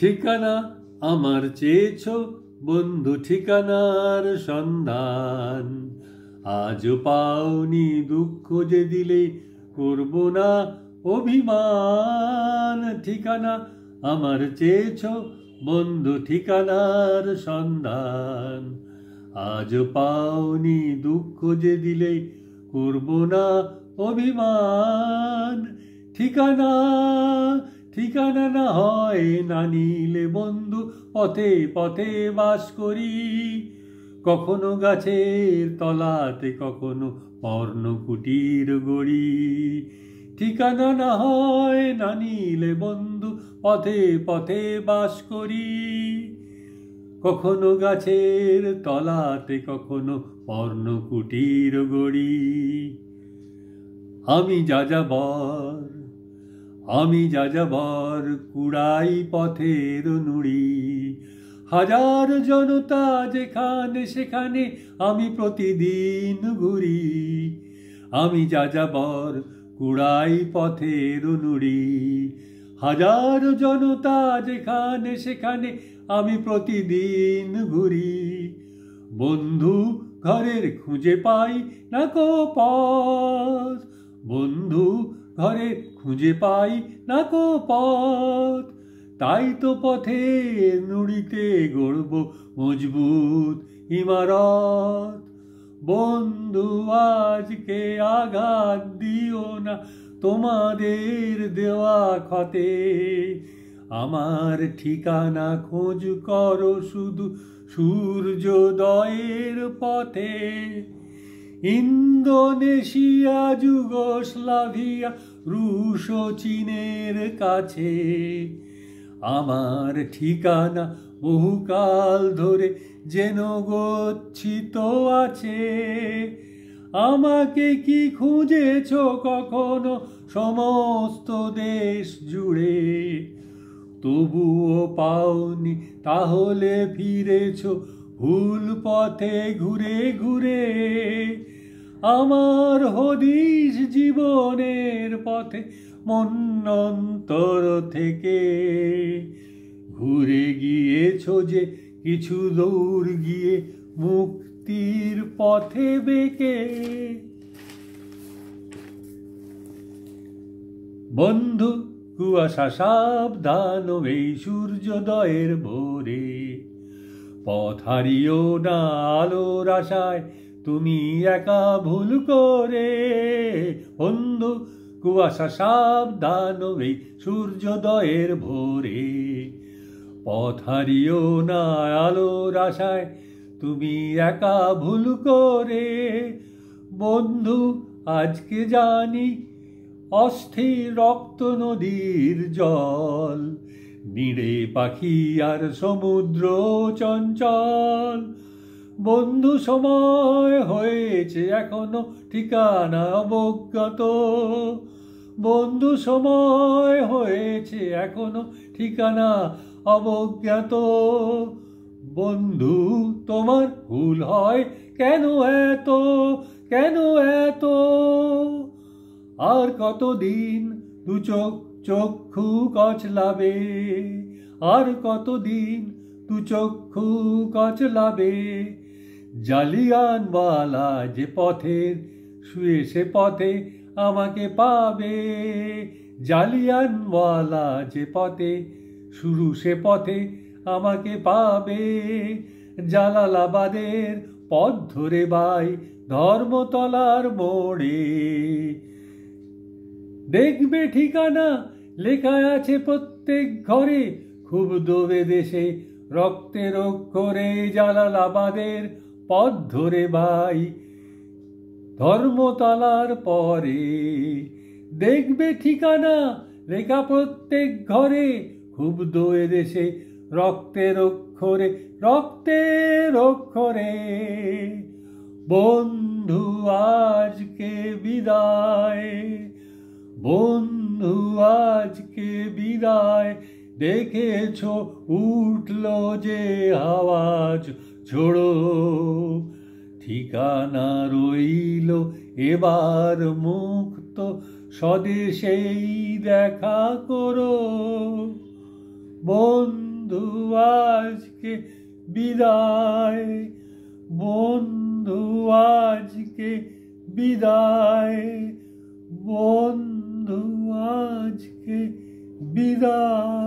ঠিকানা আমার চেয়েছ বন্ধু, ঠিকানার সন্ধান আজও পাওনি, দুঃখ যে দিলে করব না অভিমান। ঠিকানা আমার চেয়েছ বন্ধু, ঠিকানার সন্ধান আজও পাওনি, দুঃখ যে দিলে করব না অভিমান। ঠিকানা ঠিকানা না হয় না নিলে বন্ধু, পথে পথে বাস করি, কখনো গাছের তলাতে, কখনো পর্ণকুটির গড়ি। ঠিকানা না হয় না নিলে বন্ধু, পথে পথে বাস করি, কখনো গাছের তলাতে, কখনো পর্ণকুটির গড়ি। আমি যাযাবর কুড়াই পথের নুড়ি, হাজার জনতা যেখানে সেখানে আমি প্রতিদিন ঘুরি। আমি যাযাবর কুড়াই পথের নুড়ি, হাজার জনতা যেখানে সেখানে আমি প্রতিদিন ঘুরি। বন্ধু ঘরের খুঁজে পাই না কো পথ, বন্ধু ঘরে খুঁজে পাই না কো পথ, তাই তো পথের নুড়িতে গড়ব মজবুত ইমারত। বন্ধু আজকে আঘাত দিও না তোমাদের দেওয়া ক্ষতে, আমার ঠিকানা খোঁজ করো শুধু সূর্যোদয়ের পথে। ইন্দোনেশিয়া, যুগোস্লাভিয়া, রুশ ও চীনের কাছে আমার ঠিকানা বহুকাল ধরে যেন গচ্ছিত আছে। আমাকে কি খুঁজেছ কখনো সমস্ত দেশ জুড়ে, তবুও পাওনি, তাহলে ফিরেছ ভুল পথে ঘুরে ঘুরে। আমার হদিস জীবনের পথে মন্বন্তর থেকে ঘুরে গিয়েছ যে কিছু দূর গিয়ে মুক্তির পথে বেঁকে। বন্ধু কুয়াশা সাবধান এই সূর্যোদয়ের ভোরে, পথ হারিও না আলোর আশায় তুমি একা ভুল করে। বন্ধু কুয়াশা সাবধান এই সূর্যোদয়ের ভোরে, পথ হারিও না আলোর আশায় তুমি একা ভুল করে। বন্ধু আজকে জানি অস্থির রক্ত নদীর জল, নিড়ে পাখি আর সমুদ্র চঞ্চল। বন্ধু সময় হয়েছে এখনো ঠিকানা অবজ্ঞাত, বন্ধু সময় হয়েছে এখনো ঠিকানা অবজ্ঞাত। বন্ধু তোমার ভুল হয় কেন এত, কেন এত? আর কতদিন দু চক্ষু কচলাবে, আর কতদিন দু চক্ষু কচলাবে? জালিয়ানওয়ালা যে পথের শুয়ে সে পথে আমাকে পাবে, জালিয়ানওয়ালা যে পথে শুরু সে পথে আমাকে পাবে। জালালাবাদের পথ ধরে বাই ধর্মতলার মোড়ে, দেখবে ঠিকানা লেখা আছে প্রত্যেক ঘরে, খুব দোবে দেশে রক্তের অক্ষরে। জালালাবাদের পথ ধরে ভাই ধর্মতলার পরে, দেখবে ঠিকানা লেখা প্রত্যেক ঘরে, খুব দোয়ে দেশে রক্তের অক্ষরে, রক্তের অক্ষরে। বন্ধু আজকে বিদায়, বন্ধু আজকে বিদায়। দেখেছ উঠল যে আওয়াজ, ছোড়ো ঠিকানা রইল এবার মুক্ত, স্বদেশেই দেখা করো। বন্ধু আজকে বিদায়, বন্ধু আজকে বিদায়, বন্ধু আজকে বিদায়।